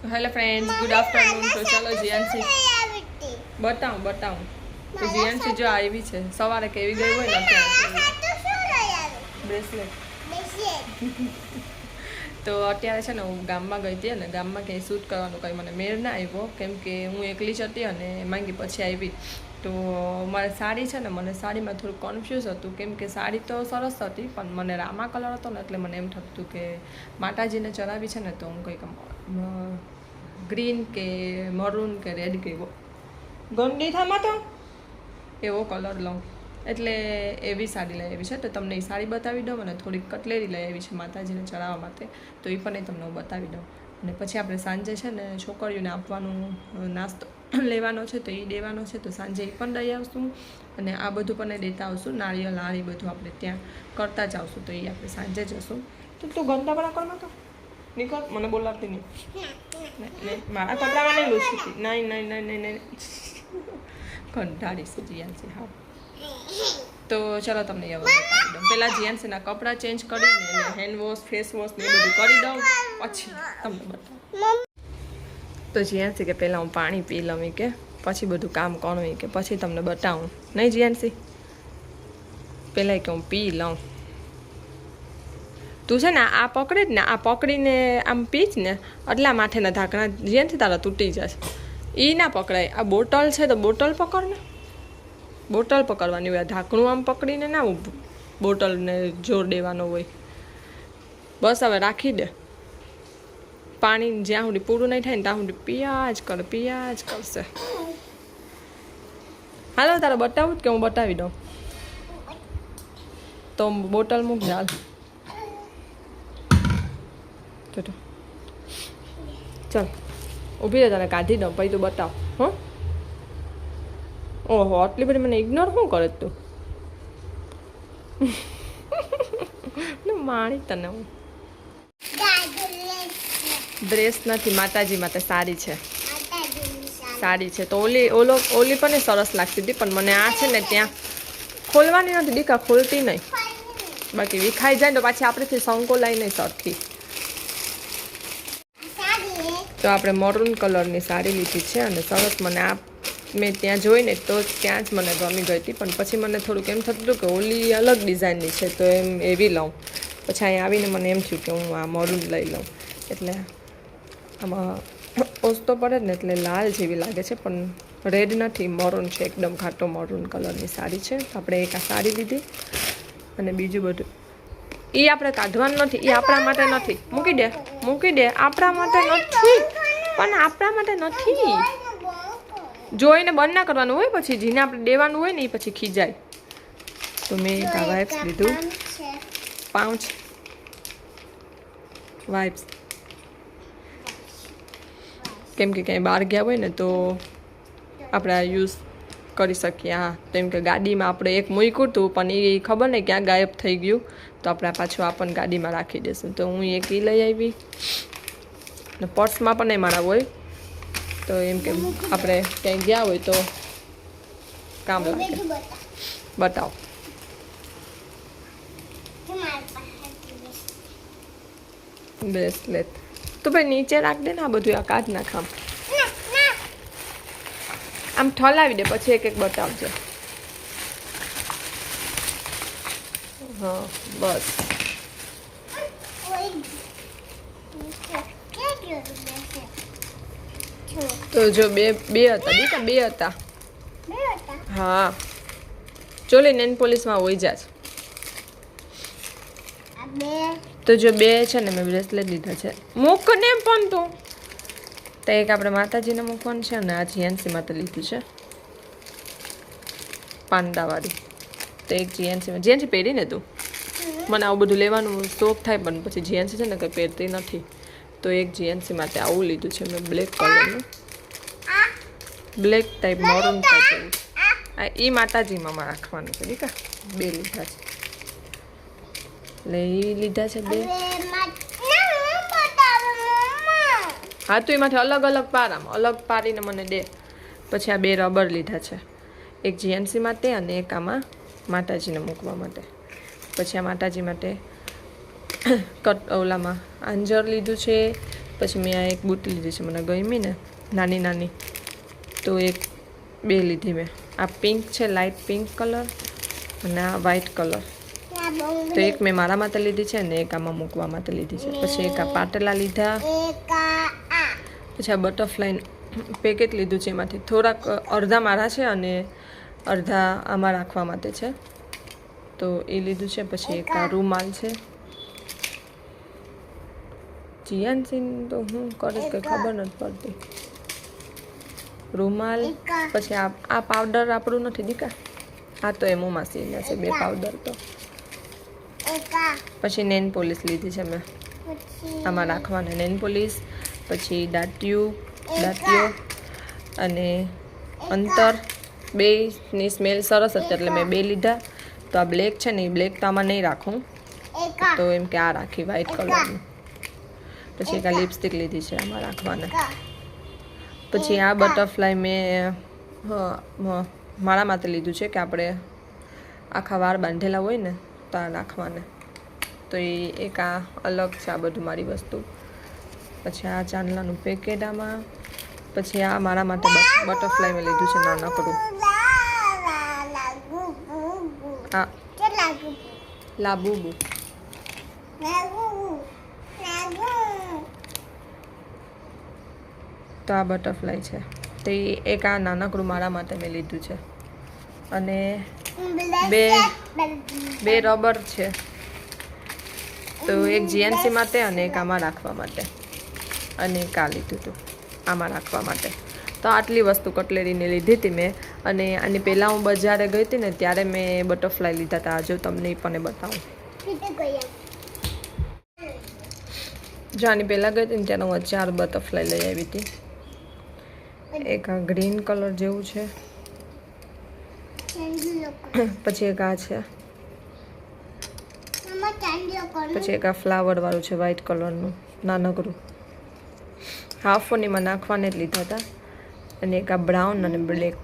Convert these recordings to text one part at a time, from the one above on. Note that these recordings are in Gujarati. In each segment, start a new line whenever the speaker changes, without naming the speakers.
Hello friends, good afternoon. તો ચાલો જીયાનસી બતાવું તો જીયાનસી જો આવી છે સવારે કેવી ગઈ હોય ને બ્રેસલેટ. તો અત્યારે છે ને હું ગામમાં ગઈ હતી અને ગામમાં ક્યાંય શૂટ કરવાનું કંઈ મને મેળ ના આવ્યો, કેમ કે હું એકલી જ હતી અને માંગી પછી આવી. તો મારી સાડી છે ને, મને સાડીમાં થોડું કન્ફ્યુઝ હતું, કેમ કે સાડી તો સરસ હતી પણ મને રામા કલર હતો ને એટલે મને એમ થતું હતું કે માતાજીને ચડાવી છે ને તો હું કંઈક ગ્રીન કે મરૂન કે રેડ કે ગંડીથામાં તો એવો કલર લઉં, એટલે એવી સાડી લઈ આવી છે. તો તમને એ સાડી બતાવી દઉં અને થોડીક કટલેરી લઈ આવી છે માતાજીને ચડાવવા માટે, તો એ પણ તમને હું બતાવી દઉં. અને પછી આપણે સાંજે છે ને છોકરીઓને આપવાનું નાસ્તો લેવાનો છે તો એ દેવાનો છે, તો સાંજે એ પણ લઈ આવશું અને આ બધું પણ દેતા આવશું. નાળિયેર લાળી બધું આપણે ત્યાં કરતા જ આવશું, તો એ આપણે સાંજે જશું. તો તું ગંદા બના કરમાં તો નીકળ, મને બોલાવતી નહીં. મારા કપડામાં નહીં લૂછતી, નહીં કંટાળીશું જીયાનસી. હા તો ચલો તમને એ બતાવી દઉં. પહેલાં જીયાનસીના કપડાં ચેન્જ કરીને એને હેન્ડ વોશ ફેસ વોશ ને એ બધું કરી દઉં, પછી તમને બતાવું. તો જીયાનસી કે પહેલાં હું પાણી પી લઉં કે પછી બધું કામ કરું કે પછી તમને બતાવું. નહીં જીયાનસી, પહેલાં કે હું પી લઉં. તું છે ને આ પકડે જ ને, આ પકડીને આમ પીચ ને એટલા માથેના ઢાંકણા જીયાનસી તારા તૂટી જશે. એ ના પકડાય. આ બોટલ છે તો બોટલ પકડ ને, બોટલ પકડવાની હોય. ઢાંકણું આમ પકડીને ના બોટલને જોર દેવાનો હોય. બસ હવે રાખી દે. પાણી જ્યાં સુધી પૂરું નહીં થાય ને ત્યાં સુધી પિયા જ કરશે. હાલો તારે બતાવું જ કે હું બતાવી દઉં? તો બોટલ મૂક હાલ. ચાલ ઊભી રહે, તને કાઢી દઉં પછી તું બતાવ. હો ઓહો, આટલી બધી મને ઇગ્નોર શું કરે તું? માણી તને હું ડ્રેસ નથી, માતાજી માટે સાડી છે. સાડી છે તો ઓલી પણ સરસ લાગતી હતી, પણ મને આ છે ને ત્યાં ખોલવાની નથી દીકા, ખોલતી નહીં. બાકી વિખાઈ જાય તો પાછી આપણેથી સંકોલાઈ નહીં સરખી. તો આપણે મરૂન કલરની સાડી લીધી છે અને સરસ મને આ મેં ત્યાં જોઈને તો ત્યાં જ મને ગમી ગઈ હતી, પણ પછી મને થોડુંક એમ થતું હતું કે ઓલી અલગ ડિઝાઇનની છે તો એમ એવી લઉં. પછી અહીં આવીને મને એમ થયું કે હું આ મરૂન લઈ લઉં. એટલે આમાં ઓછતો પડે ને એટલે લાલ જેવી લાગે છે, પણ રેડ નથી, મરૂન છે, એકદમ ઘાટો મરૂન કલરની સાડી છે. આપણે એક આ સાડી લીધી અને બીજું બધું એ આપણે કાઢવાનું નથી, એ આપણા માટે નથી. મૂકી દે, આપણા માટે નથી, પણ આપણા માટે નથી. જોઈને બંધ ના કરવાનું હોય, પછી જેને આપણે દેવાનું હોય ને એ પછી ખીજાય. તો મેં આ વાઇપ્સ લીધું, 5 વાઇપ્સ, કેમ કે ક્યાંય બહાર ગયા હોય ને તો આપણે આ યુઝ કરી શકીએ. હા, તો એમ કે ગાડીમાં આપણે એક મૂક્યું હતું પણ એ ખબર નહીં ક્યાં ગાયબ થઈ ગયું, તો આપણે પાછું આ પણ ગાડીમાં રાખી દઈશું. તો હું એક એ લઈ આવી ને પર્સમાં પણ નહીં મારા હોય, તો એમ કે આપણે ક્યાંય ગયા હોય તો કામ લાગે. બતાવો. બ્રેસલેટ તો ભાઈ નીચે રાખ દે ને, આ બધું આ કાઢ નાખ. આમ ઠલાવી દે પછી એક એક બતાવજો. હા બસ. તો જો બે હતા દીકા, 2 હતા. હા ચોલી નેન પોલીસમાં હોય જા. તો જો 2 છે ને મેં બ્રેસલેટ લીધા છે. મૂક ને પણ તું. તો એક આપણે માતાજીને મૂકવાનું છે અને આ જીયાનસી માટે લીધું છે પાંદાવાળી. તો એક જીયાનસી પહેરીને તું, મને આવું બધું લેવાનું શોખ થાય પણ પછી જીયાનસી છે ને કંઈ પહેરતી નથી, તો એક જીયાનસી માટે આવું લીધું છે મેં, બ્લેક કલરનું, બ્લેક ટાઈપ મરૂન ટાઈપ એવું. એ માતાજીમાં રાખવાનું છે દીકા. 2 લીધા છે, એટલે એ લીધા છે 2. હા તો એમાંથી અલગ અલગ પાર, આમ અલગ પાડીને મને દે. પછી આ 2 રબર લીધા છે, એક જીયાનસી માટે અને એક આમાં માતાજીને મૂકવા માટે. પછી આ માતાજી માટે ઓલામાં આંજર લીધું છે, પછી મેં આ એક બુટી લીધી છે, મને ગમી ને નાની નાની, તો એક 2 લીધી મેં. આ પિંક છે, લાઇટ પિંક કલર, અને આ વ્હાઇટ કલર. તો એક મેં મારા માટે લીધી છે ને એક આમાં મૂકવા માટે લીધી છે. પછી એક આ પાટલા લીધા. પછી આ બટરફ્લાય પેકેટ લીધું છે, એમાંથી થોડાક અડધા મારા છે અને અડધા આમાં રાખવા માટે છે, તો એ લીધું છે. પછી એક આ રૂમાલ છે. જીયાનસીન તો હું કરે કે ખબર નથી પડતી. રૂમાલ. પછી આ પાવડર આપણું નથી દીકા, આ તો એમ માસીના છે 2 પાવડર. તો પછી નેન પોલિશ લીધી છે મેં આમાં રાખવાના, નેન પોલિશ. પછી દાંતીઓ અને અંતર, 2ની સ્મેલ સરસ હતી એટલે મેં 2 લીધા. તો આ બ્લેક છે ને, એ બ્લેક તો આમાં નહીં રાખું, તો એમ કે આ રાખી વ્હાઇટ કલરનું. પછી એક આ લિપસ્ટિક લીધી છે આમાં રાખવાના. પછી આ બટરફ્લાય મેં મારા માટે લીધું છે કે આપણે આખા વાળ બાંધેલા હોય ને તો આ રાખવાને, તો એ એક આ અલગ છે આ બધું મારી વસ્તુ. પછી આ ચાંદલાનું પેકેટ આમાં. પછી આ મારા માટે બટરફ્લાય મેં લીધું છે નાનકડું. હા લાબુબુ. તો આ બટરફ્લાય છે, તો એક આ નાનકડું મારા માટે મેં લીધું છે. અને બે રબર છે, તો એક જીએનસી માટે અને એક આમાં રાખવા માટે, અને એક આ લીધું હતું આમાં રાખવા માટે. તો આટલી વસ્તુ કટલેરીને લીધી હતી મેં. અને આની પહેલાં હું બજારે ગઈ હતી ને ત્યારે મેં બટરફ્લાય લીધા હતા. જો તમને એ પણ બતાવું. જો આની પહેલાં ગઈ હતી ને ત્યારે હું 4 બટરફ્લાય લઈ આવી હતી. એક આ ગ્રીન કલર જેવું છે, પછી એક આ છે, પછી એક આ ફ્લાવર વાળું છે વ્હાઇટ કલરનું નાનકડું. હાફોનીમાં નાખવાને જ લીધા હતા. અને એક આ બ્રાઉન અને બ્લેક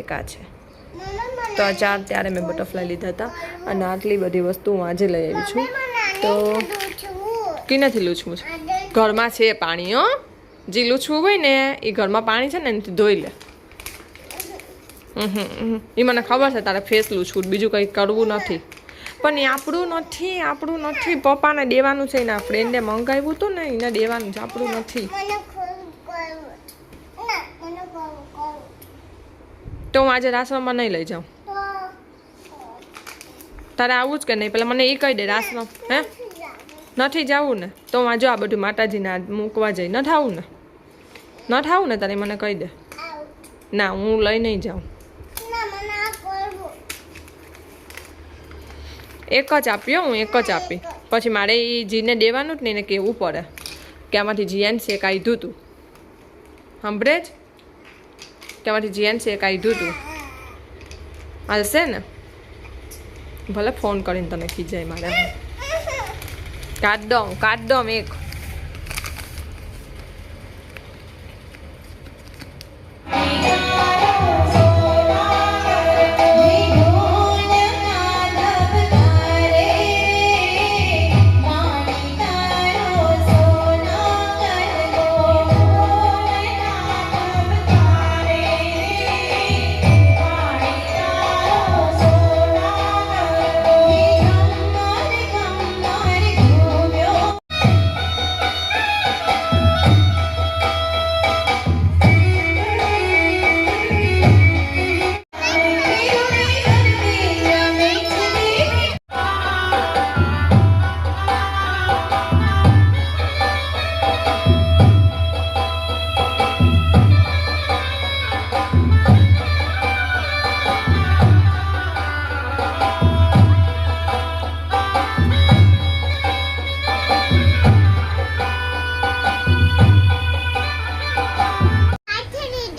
એક આ છે. તો આ 4 ત્યારે મેં બટરફ્લાય લીધા હતા. અને આટલી બધી વસ્તુ હું આજે લઈ આવી છું. તો કીનાથી લૂછવું છે? ઘરમાં છે પાણી. હો, જે લૂછવું હોય ને એ ઘરમાં પાણી છે ને એનાથી ધોઈ લે. એ મને ખબર છે તારે ફેસ લૂછવું, બીજું કંઈ કરવું નથી. પણ એ આપણું નથી, પપ્પાને દેવાનું છે. એના ફ્રેન્ડે મંગાવ્યું હતું ને એને દેવાનું છે, આપણું નથી. તો હું આજે રાસવામાં નહીં લઈ જાઉં. તારે આવું જ કે નહીં? પેલા મને એ કહી દે. રાસમાં હે નથી જવું ને? તો હું જો આ બધું માતાજીને મૂકવા જઈ. ન થાવું ને તારે મને કહી દે. ના, હું લઈ નહીં જાઉં. એક જ આપી, હું એક જ આપી. પછી મારે એ જીને દેવાનું જ નહીં ને કહેવું પડે કે આમાંથી જીએનસી એક આવીધું હતું. સાંભળે જ કે આમાંથી જીએનસી એક આવીધું હતું. હાલશે ને? ભલે ફોન કરીને તને ખીજાય મારે. કાઢ દઉં એક.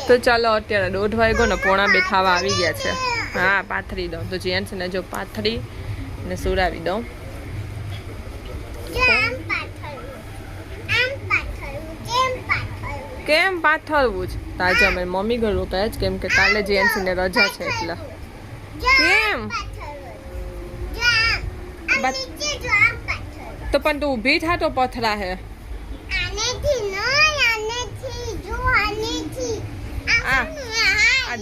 તો ચાલો અત્યારે 1:30 વાગ્યો ને 1:45 થવા આવી ગયા છે. હા, પાથરી દઉં તો જેન્ટ્સને જો પાથરી ને સુરાવી દઉં. કેમ પાથરવું જ? તાજે અમે મમ્મી ઘર રોકાયા જ, કેમ કે કાલે જેન્ટ્સને રજા છે એટલે. કેમ? તો પણ તું ઊભી થા તો પથરા હે.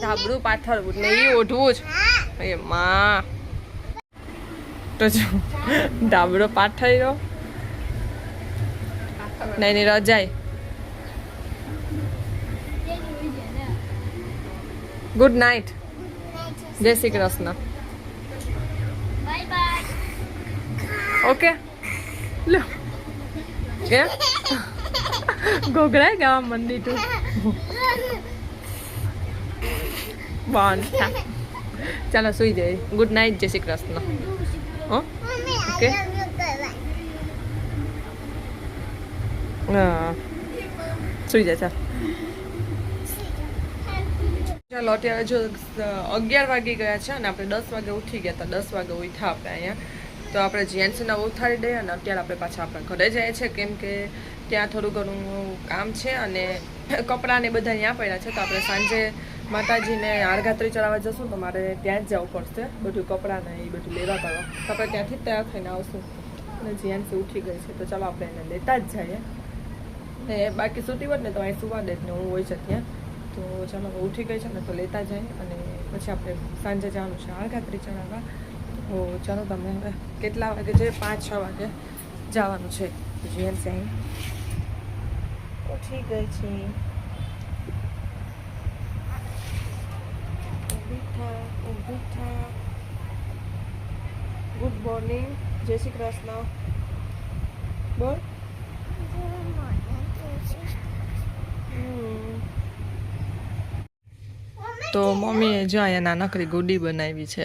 ધાબળું પાથરવું ને એ ઓઢવું જ એમાં તો જો ધાબળો પાથર્યો ને એની રજાઈ ગુડ નાઇટ જય શ્રી કૃષ્ણ ઓકે લો કેમ ગોગરાય ગાવા મંદી તું બંધ ચાલો સુઈ જાય ગુડ નાઇટ જય શ્રી કૃષ્ણ ઓકે હા સુઈ જાય ચાલ ચાલો અત્યારે જો 11 વાગી ગયા છે અને આપણે 10 વાગે ઉઠી ગયા હતા 10 વાગે ઉઠ્યા આપણે અહીંયા તો આપણે જીએનસીને ઉઠાડી દઈએ અને અત્યારે આપણે પાછા આપણા ઘરે જઈએ છીએ કેમ કે ત્યાં થોડું ઘણું કામ છે અને કપડાને બધા ત્યાં પડ્યા છે તો આપણે સાંજે માતાજીને આરઘાત્રી ચડાવવા જશું તો મારે ત્યાં જ જવું પડશે બધું કપડાને એ બધું લેવા કરવા તો આપણે ત્યાંથી જ તૈયાર થઈને આવશું અને જીએનસી ઉઠી ગઈ છે તો ચાલો આપણે એને લેતા જ જઈએ ને બાકી સૂતી હોત ને તો અહીં સુવા દે ને હું હોય છે ત્યાં તો ચાલો ઉઠી ગઈ છે ને તો લેતા જાય અને પછી આપણે સાંજે જવાનું છે આરઘાત્રી ચડાવવા તો ચાલો તમે હવે કેટલા વાગે છે 5-6 વાગે જવાનું છે જીએનસી અહીં ઉઠી ગઈ છે ગુડ મોર્નિંગ જય શ્રી કૃષ્ણ બોલ તો મમ્મીએ જો અહીંયા નાનકડી ગુડી બનાવી છે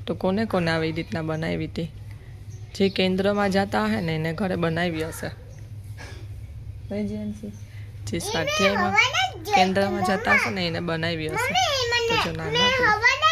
તો કોને કોને આવી રીતના બનાવી હતી જે કેન્દ્રમાં જતા હશે ને એને ઘરે બનાવી હશે જે સ્વાધ્યાયમાં કેન્દ્રમાં જતા હશે ને એને બનાવી હશે તો જો નાના